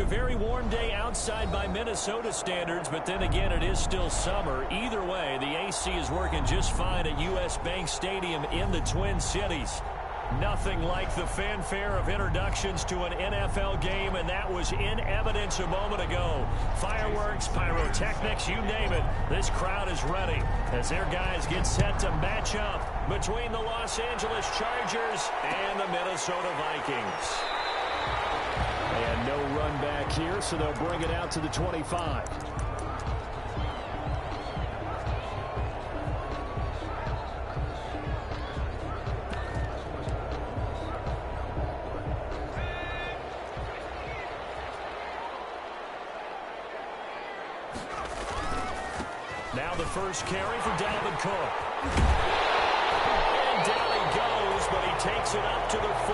A very warm day outside by Minnesota standards, but then again, it is still summer. Either way, the AC is working just fine at U.S. Bank Stadium in the Twin Cities. Nothing like the fanfare of introductions to an NFL game, and that was in evidence a moment ago. Fireworks, pyrotechnics, you name it. This crowd is ready as their guys get set to match up between the Los Angeles Chargers and the Minnesota Vikings. And no run back here, so they'll bring it out to the 25. Now the first carry for Dalvin Cook. And down he goes, but he takes it up to the 40.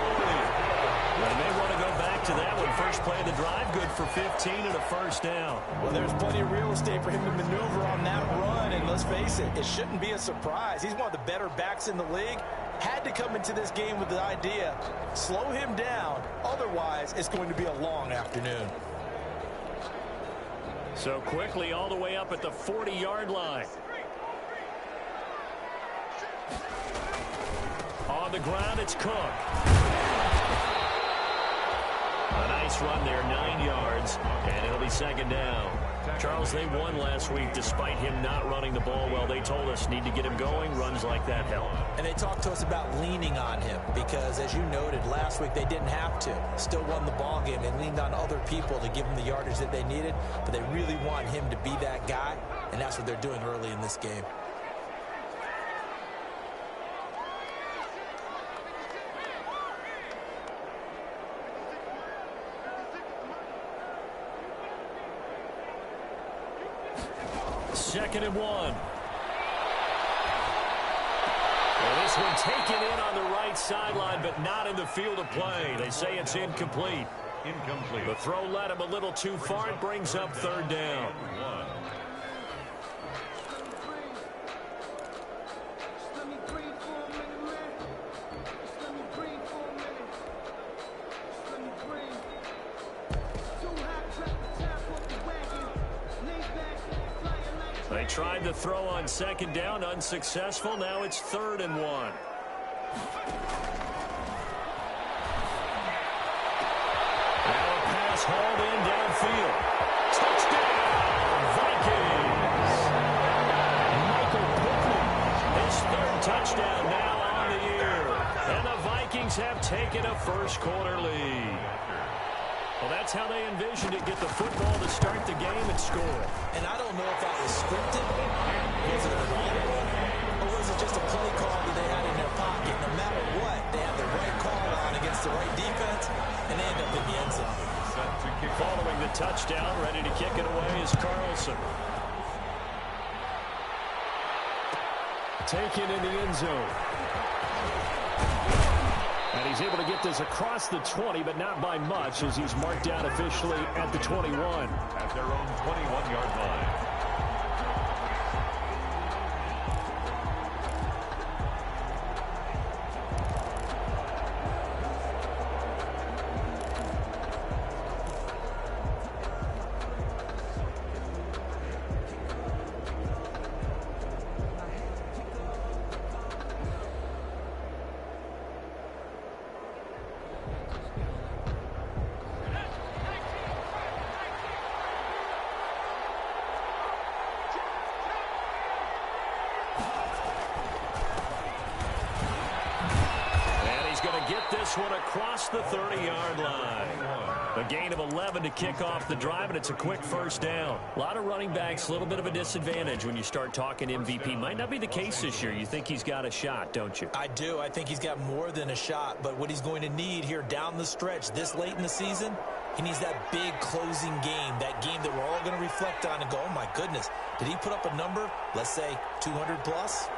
They may want to go back to that one. First play of the drive, good for 15 and a first down. Well, there's plenty of real estate for him to maneuver on that run, and let's face it, it shouldn't be a surprise. He's one of the better backs in the league. Had to come into this game with the idea, slow him down, otherwise it's going to be a long afternoon. So quickly all the way up at the 40-yard line. On the ground, it's Cook. A nice run there, 9 yards, and it'll be second down. Charles, they won last week despite him not running the ball well. They told us need to get him going. Runs like that help. And they talked to us about leaning on him because, as you noted, last week they didn't have to. Still won the ball game. They leaned on other people to give them the yardage that they needed, but they really want him to be that guy, and that's what they're doing early in this game. Second and 1. Well, this one taken in on the right sideline, but not in the field of play. They say it's incomplete. The throw led him a little too far. It brings up third down. They tried the throw on second down, unsuccessful. Now it's third and 1. Now a pass hauled in downfield. Touchdown, Vikings! Michael Pittman, his third touchdown now on the year. And the Vikings have taken a first quarter lead. Well, that's how they envisioned it. Get the football to start the game and score. And I don't know if that was scripted, was it audible, or was it just a play call that they had in their pocket. No matter what, they had the right call on against the right defense, and they end up in the end zone. Following the touchdown, ready to kick it away is Carlson. Taken in the end zone. And he's able to get this across the 20, but not by much, as he's marked down officially at the 21. At their own 21-yard line. This one across the 30-yard line. A gain of 11 to kick off the drive, and it's a quick first down. A lot of running backs, a little bit of a disadvantage when you start talking MVP. Might not be the case this year. You think he's got a shot, don't you? I do. I think he's got more than a shot, but what he's going to need here down the stretch this late in the season, he needs that big closing game, that game that we're all going to reflect on and go, oh, my goodness, did he put up a number, let's say 200 plus?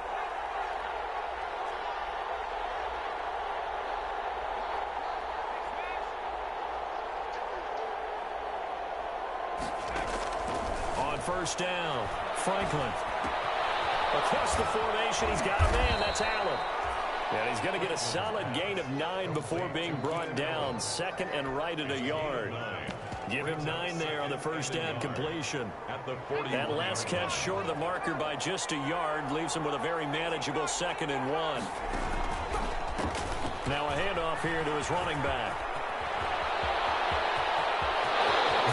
First down, Franklin. Across the formation, he's got a man. That's Allen. And he's going to get a solid gain of 9 before being brought down. Second and right at a yard. Give him 9 there on the first down completion. That last catch short of the marker by just a yard leaves him with a very manageable 2nd and 1. Now a handoff here to his running back.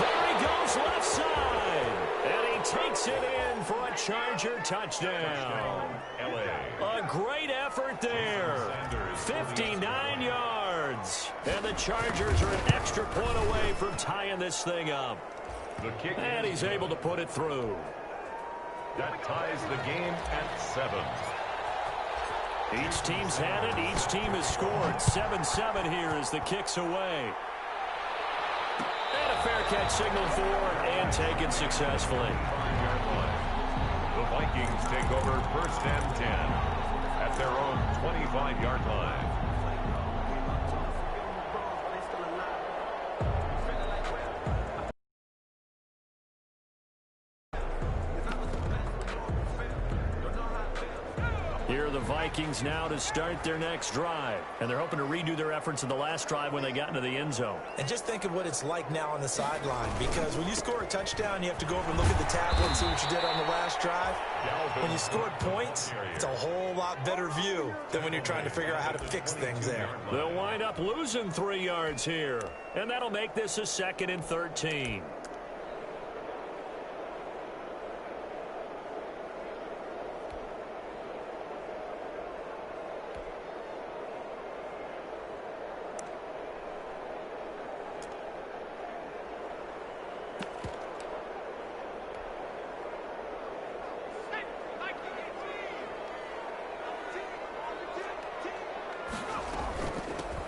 There he goes left side. And he takes it in for a Charger touchdown. A great effort there. 59 yards. And the Chargers are an extra point away from tying this thing up. And he's able to put it through. That ties the game at 7. Each team's had it. Each team has scored. 7-7 here as the kick's away. And a fair catch signaled for and taken successfully. The Vikings take over 1st and 10 at their own 25-yard line. Here are the Vikings now to start their next drive. And they're hoping to redo their efforts in the last drive when they got into the end zone. And just think of what it's like now on the sideline, because when you score a touchdown, you have to go over and look at the tablet and see what you did on the last drive. When you scored points, it's a whole lot better view than when you're trying to figure out how to fix things there. They'll wind up losing 3 yards here. And that'll make this a 2nd and 13.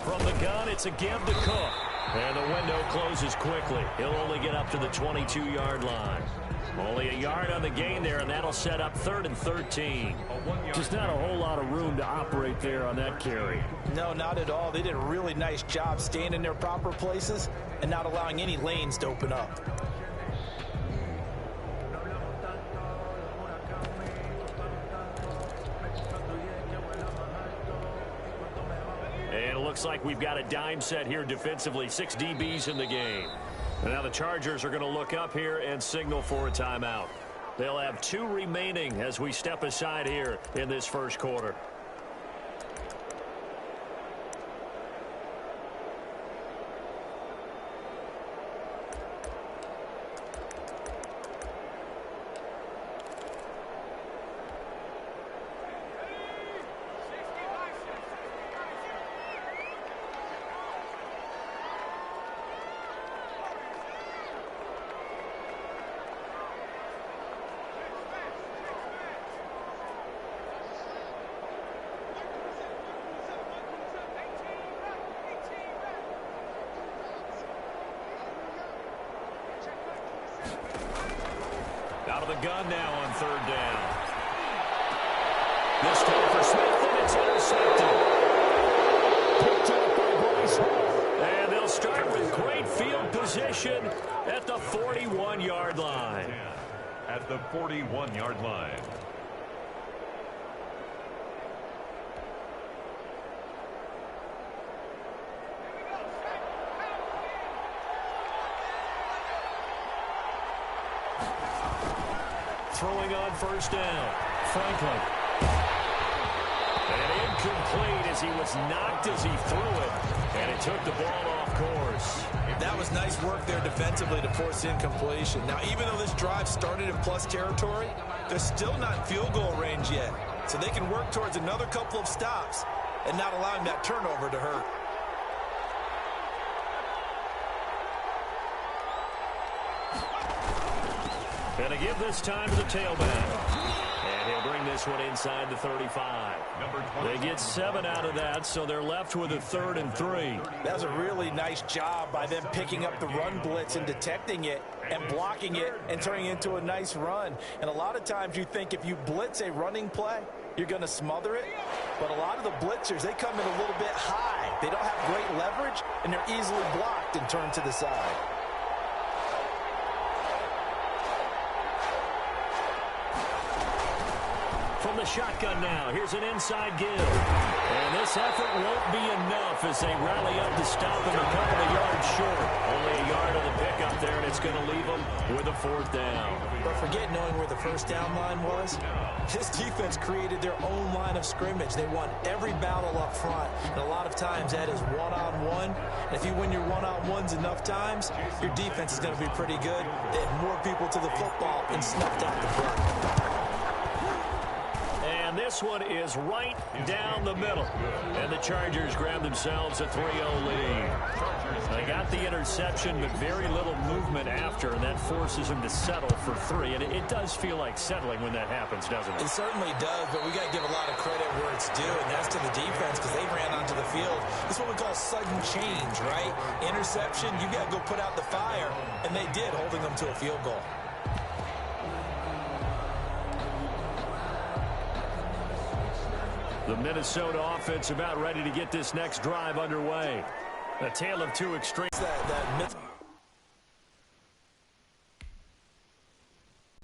From the gun, it's a give to Cook. And the window closes quickly. He'll only get up to the 22-yard line. Only a yard on the gain there, and that'll set up 3rd and 13. Just not a whole lot of room to operate there on that carry. No, not at all. They did a really nice job staying in their proper places and not allowing any lanes to open up. And it looks like we've got a dime set here defensively. 6 DBs in the game. And now the Chargers are going to look up here and signal for a timeout. They'll have 2 remaining as we step aside here in this first quarter. Out of the gun now on 3rd down. This time for Smith, and it's intercepted. Picked up by Bryce Hall. And they'll start with great field position at the 41-yard line. At the 41-yard line. Throwing on 1st down. Franklin. And incomplete as he was knocked as he threw it. And it took the ball off course. That was nice work there defensively to force incompletion. Now, even though this drive started in plus territory, they're still not in field goal range yet. So they can work towards another couple of stops and not allowing that turnover to hurt. And to give this time to the tailback. And he'll bring this one inside the 35. They get 7 out of that, so they're left with a 3rd and 3. That was a really nice job by them picking up the run blitz and detecting it and blocking it and turning it into a nice run. And a lot of times you think if you blitz a running play, you're going to smother it. But a lot of the blitzers, they come in a little bit high. They don't have great leverage, and they're easily blocked and turned to the side. From the shotgun now. Here's an inside give. And this effort won't be enough as they rally up to stop him a couple of yards short. Only a yard of the pickup there, and it's going to leave them with a 4th down. But forget knowing where the first down line was. This defense created their own line of scrimmage. They won every battle up front, and a lot of times that is one-on-one. And if you win your one-on-ones enough times, your defense is going to be pretty good. They had more people to the football and snuffed out the burn. And this one is right down the middle. And the Chargers grab themselves a 3-0 lead. They got the interception, but very little movement after, and that forces them to settle for 3. And it does feel like settling when that happens, doesn't it? It certainly does, but we got to give a lot of credit where it's due, and that's to the defense because they ran onto the field. It's what we call sudden change, right? Interception, you got to go put out the fire, and they did, holding them to a field goal. The Minnesota offense about ready to get this next drive underway. A tale of two extremes.